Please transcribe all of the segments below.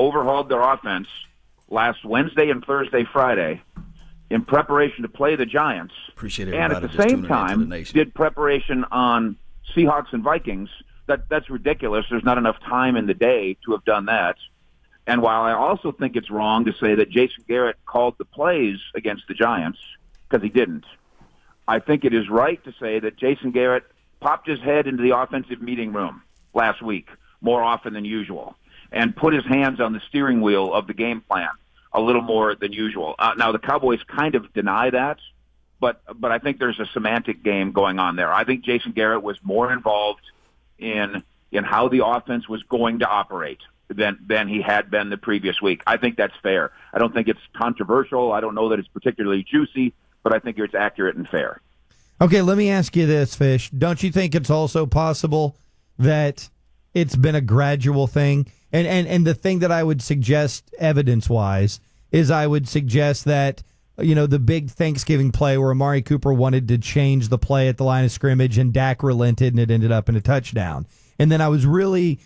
overhauled their offense last Wednesday and Thursday, Friday, in preparation to play the Giants, and at the same time did preparation on Seahawks and Vikings. That's ridiculous. There's not enough time in the day to have done that. And while I also think it's wrong to say that Jason Garrett called the plays against the Giants, because he didn't, I think it is right to say that Jason Garrett popped his head into the offensive meeting room last week more often than usual and put his hands on the steering wheel of the game plan a little more than usual. Now, the Cowboys kind of deny that, but I think there's a semantic game going on there. I think Jason Garrett was more involved in how the offense was going to operate than he had been the previous week. I think that's fair. I don't think it's controversial. I don't know that it's particularly juicy, but I think it's accurate and fair. Okay, let me ask you this, Fish. Don't you think it's also possible that it's been a gradual thing? And the thing that I would suggest evidence-wise is I would suggest that, the big Thanksgiving play where Amari Cooper wanted to change the play at the line of scrimmage and Dak relented and it ended up in a touchdown. And then I was really,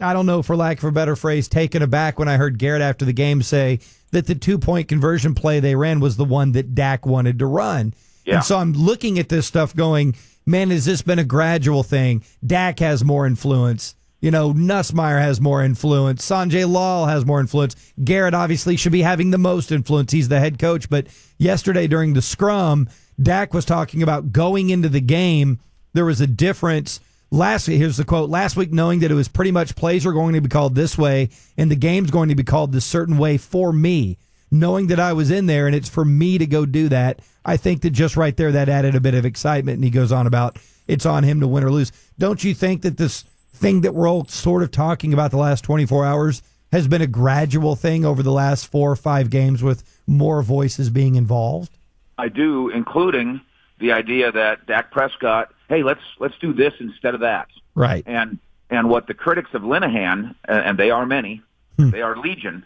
I don't know, for lack of a better phrase, taken aback when I heard Garrett after the game say that the 2-point conversion play they ran was the one that Dak wanted to run. Yeah. And so I'm looking at this stuff going, man, has this been a gradual thing? Dak has more influence. Nussmeier has more influence. Sanjay Lal has more influence. Garrett obviously should be having the most influence. He's the head coach. But yesterday during the scrum, Dak was talking about going into the game. There was a difference. Here's the quote. Last week, knowing that it was pretty much plays are going to be called this way and the game's going to be called this certain way for me, knowing that I was in there and it's for me to go do that, I think that just right there, that added a bit of excitement. And he goes on about it's on him to win or lose. Don't you think that this thing that we're all sort of talking about the last 24 hours has been a gradual thing over the last 4 or 5 games with more voices being involved? I do, including the idea that Dak Prescott, hey, let's do this instead of that. Right. And what the critics of Linehan, and they are many, they are legion,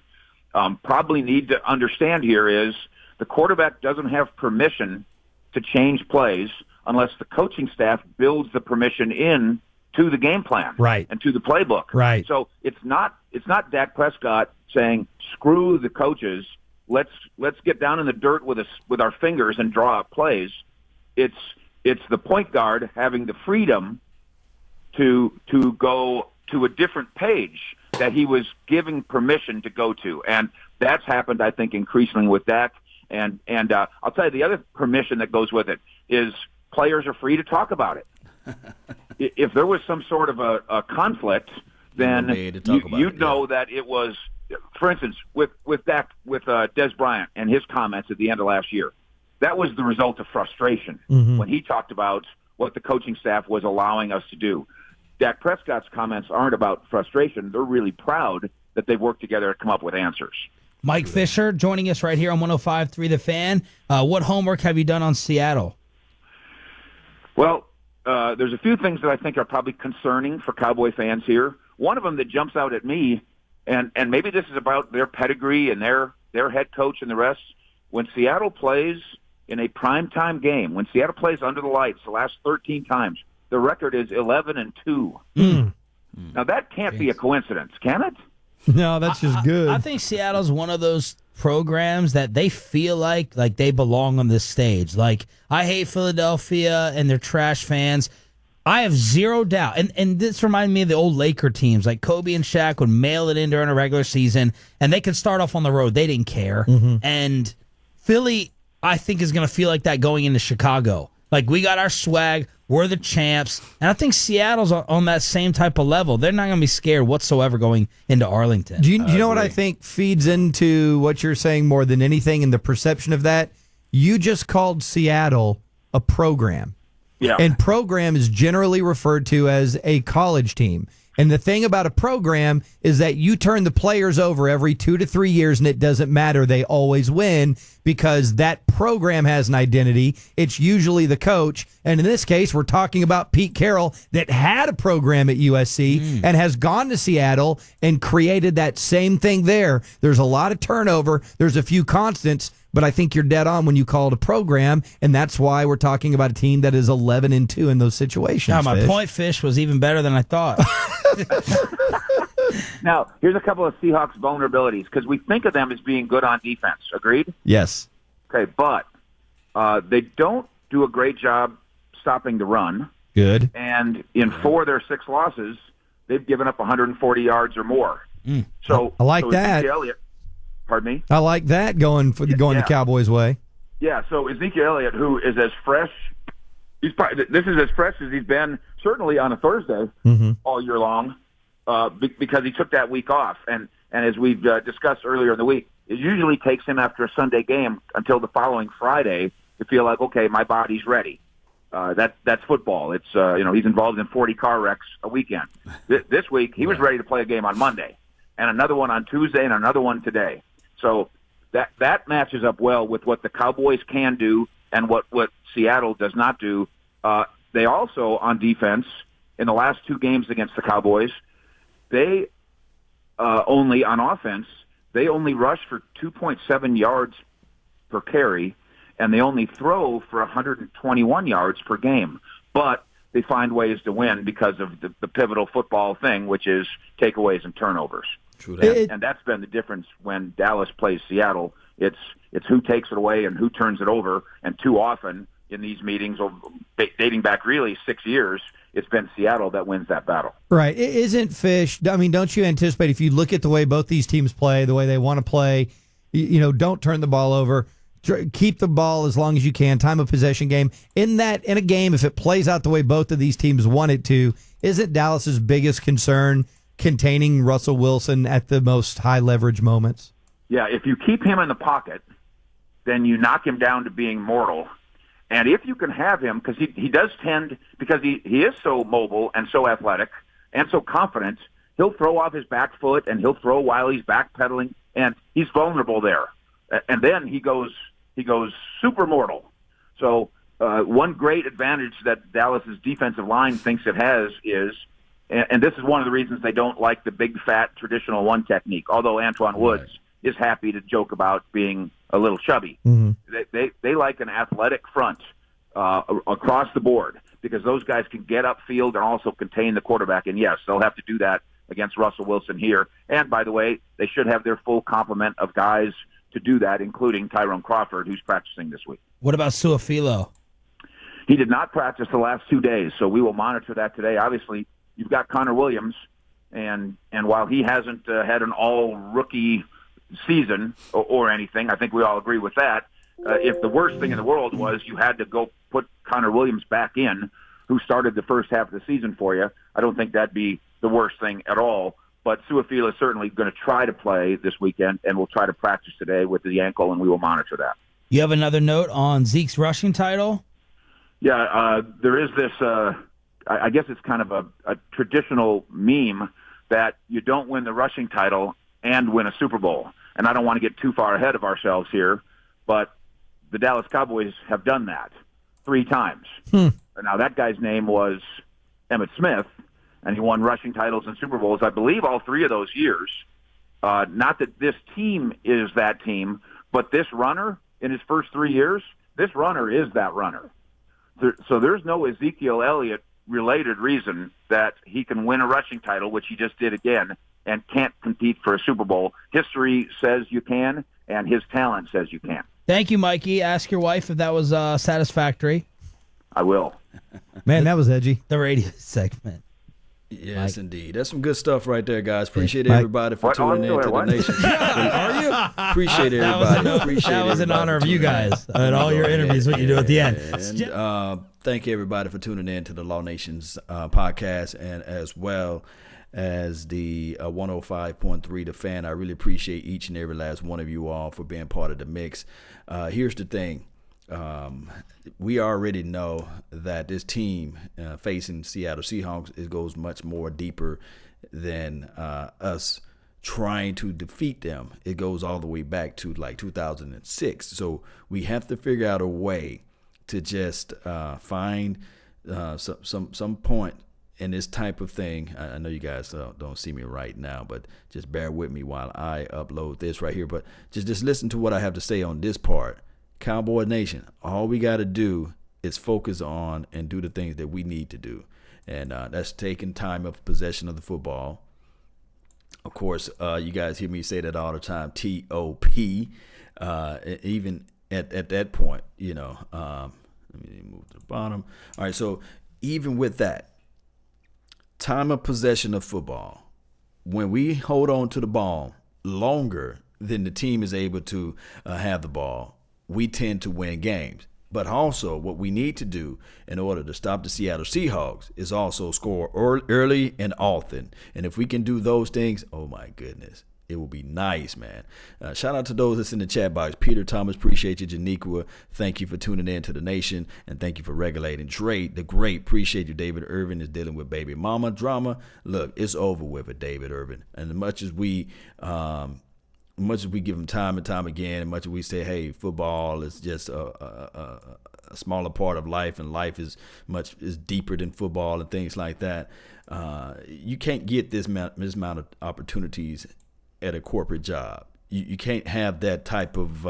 probably need to understand here is the quarterback doesn't have permission to change plays unless the coaching staff builds the permission in to the game plan, right, and to the playbook, right. So it's not Dak Prescott saying screw the coaches. Let's get down in the dirt with our fingers and draw up plays. It's the point guard having the freedom to go to a different page that he was giving permission to go to, and that's happened, I think, increasingly with Dak. And I'll tell you the other permission that goes with it is players are free to talk about it. If there was some sort of a conflict, then you'd know that it was, for instance, with Dak, with Des Bryant and his comments at the end of last year. That was the result of frustration when he talked about what the coaching staff was allowing us to do. Dak Prescott's comments aren't about frustration. They're really proud that they've worked together to come up with answers. Mike Fisher joining us right here on 105.3 The Fan. What homework have you done on Seattle? Well, there's a few things that I think are probably concerning for Cowboy fans here. One of them that jumps out at me, and maybe this is about their pedigree and their head coach and the rest, when Seattle plays in a primetime game, when Seattle plays under the lights the last 13 times, the record is 11-2. Now, that can't be a coincidence, can it? No, that's just good. I think Seattle's one of those programs that they feel like they belong on this stage. Like, I hate Philadelphia and their trash fans. I have zero doubt. And this reminded me of the old Laker teams. Like, Kobe and Shaq would mail it in during a regular season, and they could start off on the road. They didn't care. And Philly, I think, is going to feel like that going into Chicago. Like, we got our swag. We're the champs. And I think Seattle's on that same type of level. They're not going to be scared whatsoever going into Arlington. Do you know what I think feeds into what you're saying more than anything and the perception of that? You just called Seattle a program. Yeah. And program is generally referred to as a college team. And the thing about a program is that you turn the players over every 2 to 3 years, and it doesn't matter. They always win because that program has an identity. It's usually the coach. And in this case, we're talking about Pete Carroll that had a program at USC and has gone to Seattle and created that same thing there. There's a lot of turnover. There's a few constants. But I think you're dead on when you call it a program, and that's why we're talking about a team that is 11-2 in those situations. Yeah, my Fish. point, Fish, was even better than I thought. Now, here's a couple of Seahawks vulnerabilities, because we think of them as being good on defense. Agreed? Yes. Okay, but they don't do a great job stopping the run. Good. And in 4 of their 6 losses, they've given up 140 yards or more. So I like that. Ezekiel Elliott, pardon me? I like that going the Cowboys' way. Yeah, so Ezekiel Elliott, who is as fresh, this is as fresh as he's been, certainly on a Thursday all year long, because he took that week off. And as we've discussed earlier in the week, it usually takes him after a Sunday game until the following Friday to feel like, okay, my body's ready. That's football. It's he's involved in 40 car wrecks a weekend. This week he was ready to play a game on Monday, and another one on Tuesday, and another one today. So that matches up well with what the Cowboys can do and what Seattle does not do. They also, on defense, in the last 2 games against the Cowboys, they only on offense they only rush for 2.7 yards per carry. And they only throw for 121 yards per game. But they find ways to win because of the pivotal football thing, which is takeaways and turnovers. True that. And that's been the difference when Dallas plays Seattle. It's who takes it away and who turns it over. And too often in these meetings, dating back really 6 years, it's been Seattle that wins that battle. Right. It isn't Fish. I mean, don't you anticipate, if you look at the way both these teams play, the way they want to play, don't turn the ball over. Keep the ball as long as you can. Time of possession game. In a game, if it plays out the way both of these teams want it to, isn't Dallas's biggest concern containing Russell Wilson at the most high leverage moments? Yeah, if you keep him in the pocket, then you knock him down to being mortal. And if you can have him, because he does tend, because he is so mobile and so athletic and so confident, he'll throw off his back foot and he'll throw while he's backpedaling, and he's vulnerable there. And then he goes super mortal. So one great advantage that Dallas's defensive line thinks it has is, and this is one of the reasons they don't like the big, fat, traditional one technique, although Antoine Woods is happy to joke about being a little chubby. They like an athletic front across the board, because those guys can get upfield and also contain the quarterback. And, yes, they'll have to do that against Russell Wilson here. And, by the way, they should have their full complement of guys to do that, including Tyrone Crawford, who's practicing this week. What about Su'a-Filo? He did not practice the last 2 days, so we will monitor that today. Obviously, you've got Connor Williams, and while he hasn't had an all-rookie season or anything, I think we all agree with that. If the worst thing in the world was you had to go put Connor Williams back in, who started the first half of the season for you, I don't think that'd be the worst thing at all. But Su'a-Filo is certainly going to try to play this weekend, and we'll try to practice today with the ankle, and we will monitor that. You have another note on Zeke's rushing title? Yeah, there is this, I guess it's kind of a traditional meme that you don't win the rushing title and win a Super Bowl. And I don't want to get too far ahead of ourselves here, but the Dallas Cowboys have done that 3 times. Now, that guy's name was Emmitt Smith, and he won rushing titles and Super Bowls, I believe, all 3 of those years. Not that this team is that team, but this runner, in his first 3 years, this runner is that runner. So there's no Ezekiel Elliott-related reason that he can win a rushing title, which he just did again, and can't compete for a Super Bowl. History says you can, and his talent says you can. Thank you, Mikey. Ask your wife if that was satisfactory. I will. Man, that was edgy. The radio segment. Yes, Mike. Indeed. That's some good stuff right there, guys. Appreciate everybody for tuning in to the nation. Are you? Appreciate everybody. That was in honor of you guys and all your interviews, what you do at the end. And thank you, everybody, for tuning in to the Law Nations podcast, and as well as the 105.3 The Fan. I really appreciate each and every last one of you all for being part of the mix. Here's the thing. We already know that this team facing Seattle Seahawks, it goes much more deeper than us trying to defeat them. It goes all the way back to like 2006. So we have to figure out a way to just find some point in this type of thing, I know you guys don't see me right now, but just bear with me while I upload this right here. But just listen to what I have to say on this part. Cowboy Nation, all we got to do is focus on and do the things that we need to do. And that's taking time of possession of the football. Of course, you guys hear me say that all the time, T-O-P. Even at that point, let me move to the bottom. All right, so even with that, time of possession of football, when we hold on to the ball longer than the team is able to have the ball, we tend to win games. But also what we need to do in order to stop the Seattle Seahawks is also score early and often. And if we can do those things, oh my goodness, it will be nice, man. Shout out to those that's in the chat box. Peter Thomas, appreciate you. Janiqua, thank you for tuning in to the nation. And thank you for regulating. Dre, the great, appreciate you. David Irvin is dealing with baby mama drama. Look, it's over with David Irvin. And as much as we give him time and time again, and much as we say, hey, football is just a smaller part of life, and life is deeper than football and things like that, you can't get this amount of opportunities at a corporate job. You can't have that type of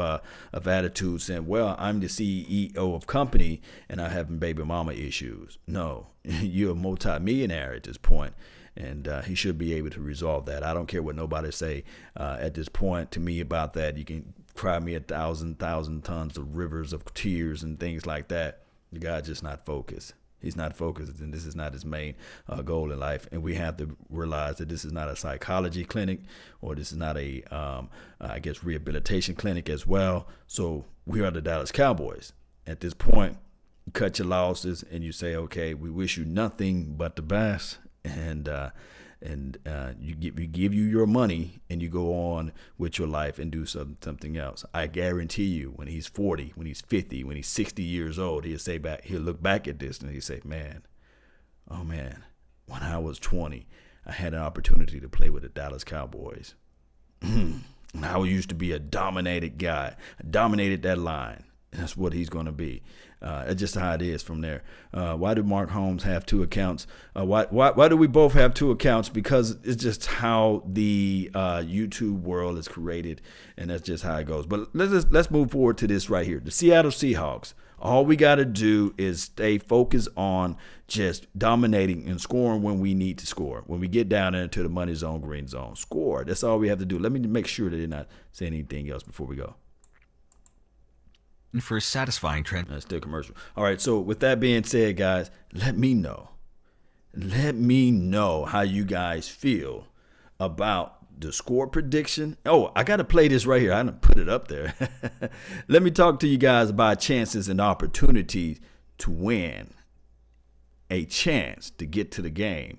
attitude saying, well, I'm the CEO of company and I'm having baby mama issues. No, you're a multi-millionaire at this point. And he should be able to resolve that. I don't care what nobody say at this point to me about that. You can cry me 1,000 tons of rivers of tears and things like that. The guy's just not focused. He's not focused, and this is not his main goal in life. And we have to realize that this is not a psychology clinic, or this is not a, rehabilitation clinic as well. So we are the Dallas Cowboys. At this point, you cut your losses and you say, okay, we wish you nothing but the best. And you give you your money and you go on with your life and do something else. I guarantee you, when he's 40, when he's 50, when he's 60 years old, he'll look back at this and he'll say, man, when I was 20, I had an opportunity to play with the Dallas Cowboys. And I used to be a dominated guy. I dominated that line. That's what he's going to be. It's just how it is from there. Why do Mark Holmes have two accounts? Why do we both have two accounts? Because it's just how the YouTube world is created, and that's just how it goes. But let's move forward to this right here. The Seattle Seahawks. All we got to do is stay focused on just dominating and scoring when we need to score. When we get down into the money zone, green zone, score. That's all we have to do. Let me make sure that they're not saying anything else before we go. For a satisfying trend. That's still commercial. All right, so with that being said, guys, let me know how you guys feel about the score prediction. Oh, I got to play this right here. I didn't put it up there. Let me talk to you guys about chances and opportunities to win, a chance to get to the game.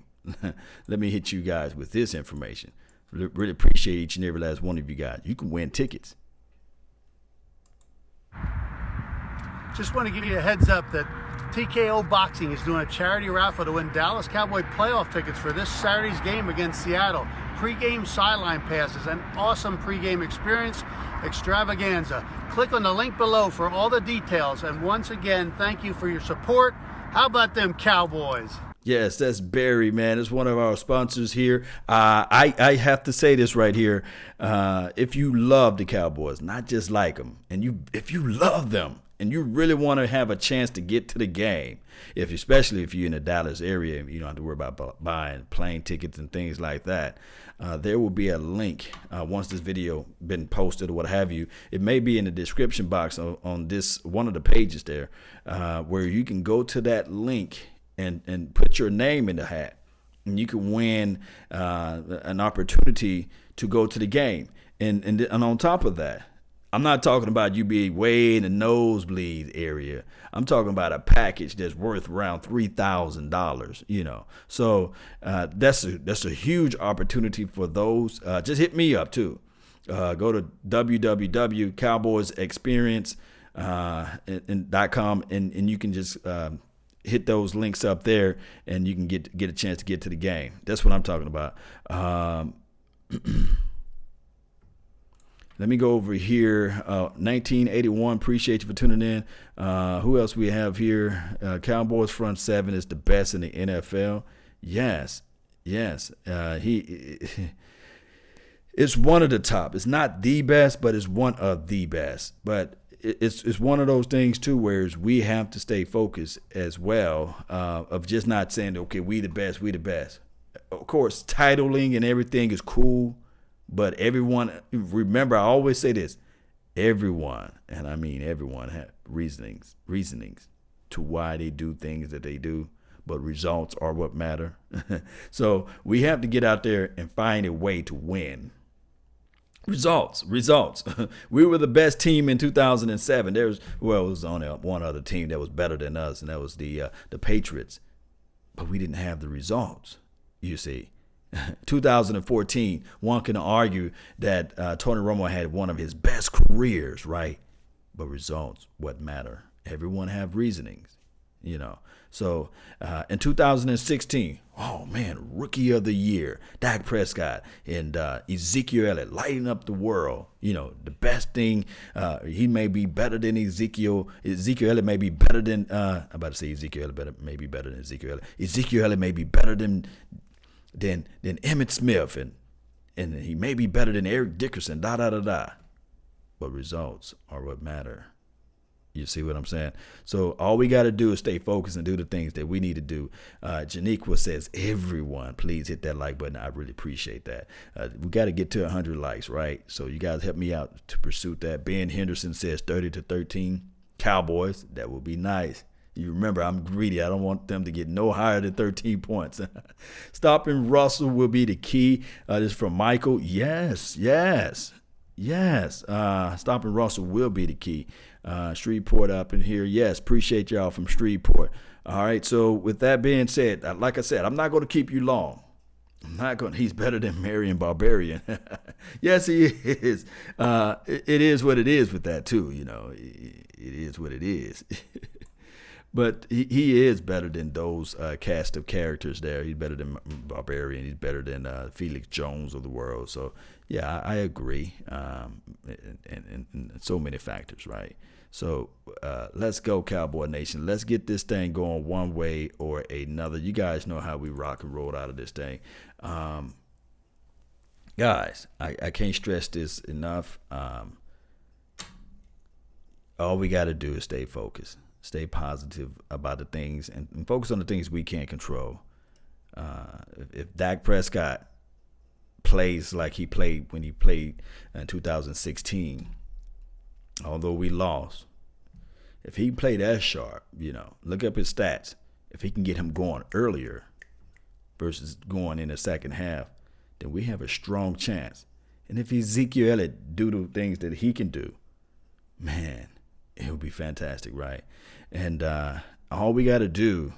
Let me hit you guys with this information. Really appreciate each and every last one of you guys. You can win tickets. Just want to give you a heads up that TKO Boxing is doing a charity raffle to win Dallas Cowboy playoff tickets for this Saturday's game against Seattle. Pre-game sideline passes, an awesome pre-game experience extravaganza. Click on the link below for all the details. And once again, thank you for your support. How about them Cowboys? Yes, that's Barry, man. It's one of our sponsors here. I have to say this right here. If you love the Cowboys, not just like them, and if you love them, and you really want to have a chance to get to the game, especially if you're in the Dallas area, you don't have to worry about buying plane tickets and things like that. There will be a link once this video been posted or what have you. It may be in the description box on this one of the pages there, where you can go to that link and put your name in the hat, and you can win an opportunity to go to the game. And on top of that, I'm not talking about you being way in the nosebleed area. I'm talking about a package that's worth around $3,000, So that's a huge opportunity for those. Just hit me up too. Go to www.cowboysexperience.com and you can just hit those links up there, and you can get a chance to get to the game. That's what I'm talking about. Let me go over here. 1981, appreciate you for tuning in. Who else we have here? Cowboys front seven is the best in the NFL. Yes. He it's one of the top. It's not the best, but it's one of the best. But it's one of those things too, where we have to stay focused as well, of just not saying, okay, we the best. Of course, titling and everything is cool, but everyone, remember, I always say this, everyone, and I mean everyone, have reasonings to why they do things that they do, but results are what matter. So we have to get out there and find a way to win. Results. We were the best team in 2007. It was only one other team that was better than us, and that was the Patriots. But we didn't have the results, you see. 2014, one can argue that Tony Romo had one of his best careers, right? But results, what matter? Everyone have reasonings, you know. So in 2016, oh man, Rookie of the Year, Dak Prescott and Ezekiel Elliott lighting up the world. You know, the best thing, he may be better than Ezekiel. Ezekiel Elliott may be better than, I'm about to say Ezekiel Elliott may be better than Ezekiel Elliott. Ezekiel Elliott may be better than Emmitt Smith, and he may be better than Eric Dickerson, But results are what matter. You see what I'm saying? So all we got to do is stay focused and do the things that we need to do. Janiqua says, everyone, please hit that like button. I really appreciate that. We got to get to 100 likes, right? So you guys help me out to pursue that. Ben Henderson says 30-13. Cowboys, that would be nice. You remember, I'm greedy. I don't want them to get no higher than 13 points. Stopping Russell will be the key. This is from Michael. Yes. Stopping Russell will be the key. Shreveport up in here. Yes, appreciate y'all from Shreveport. All right, so with that being said, like I said, I'm not going to keep you long. He's better than Marion Barbarian. Yes, he is. It is what it is with that, too. You know, it is what it is. But he is better than those cast of characters there. He's better than Barbarian. He's better than Felix Jones of the world. So, yeah, I agree. And so many factors, right? So let's go, Cowboy Nation. Let's get this thing going one way or another. You guys know how we rock and roll out of this thing. Guys, I can't stress this enough. All we got to do is stay focused. Stay positive about the things and focus on the things we can't control. If Dak Prescott plays like he played when he played in 2016, although we lost, if he played as sharp, you know, look up his stats. If he can get him going earlier versus going in the second half, then we have a strong chance. And if Ezekiel Elliott do the things that he can do, man, it would be fantastic, right? And all we got to do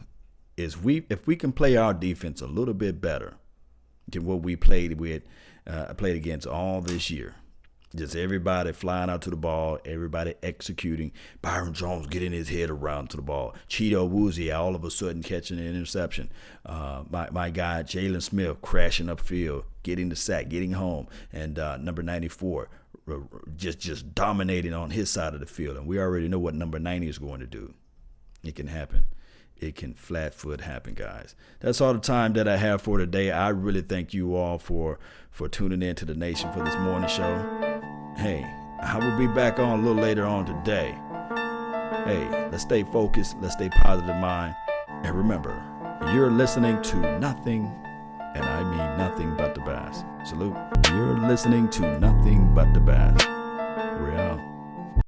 is if we can play our defense a little bit better than what we played against all this year. Just everybody flying out to the ball, everybody executing. Byron Jones getting his head around to the ball. Cheeto Woozy all of a sudden catching an interception. My guy Jalen Smith crashing upfield, getting the sack, getting home, and number 94 just dominating on his side of the field. And we already know what number 90 is going to do. It can happen. It can flat foot happen, guys. That's all the time that I have for today. I really thank you all for tuning in to the Nation for this morning show. Hey, I will be back on a little later on today. Hey, let's stay focused. Let's stay positive mind. And remember, you're listening to nothing, and I mean nothing but the best. Salute. You're listening to nothing but the best. We're out.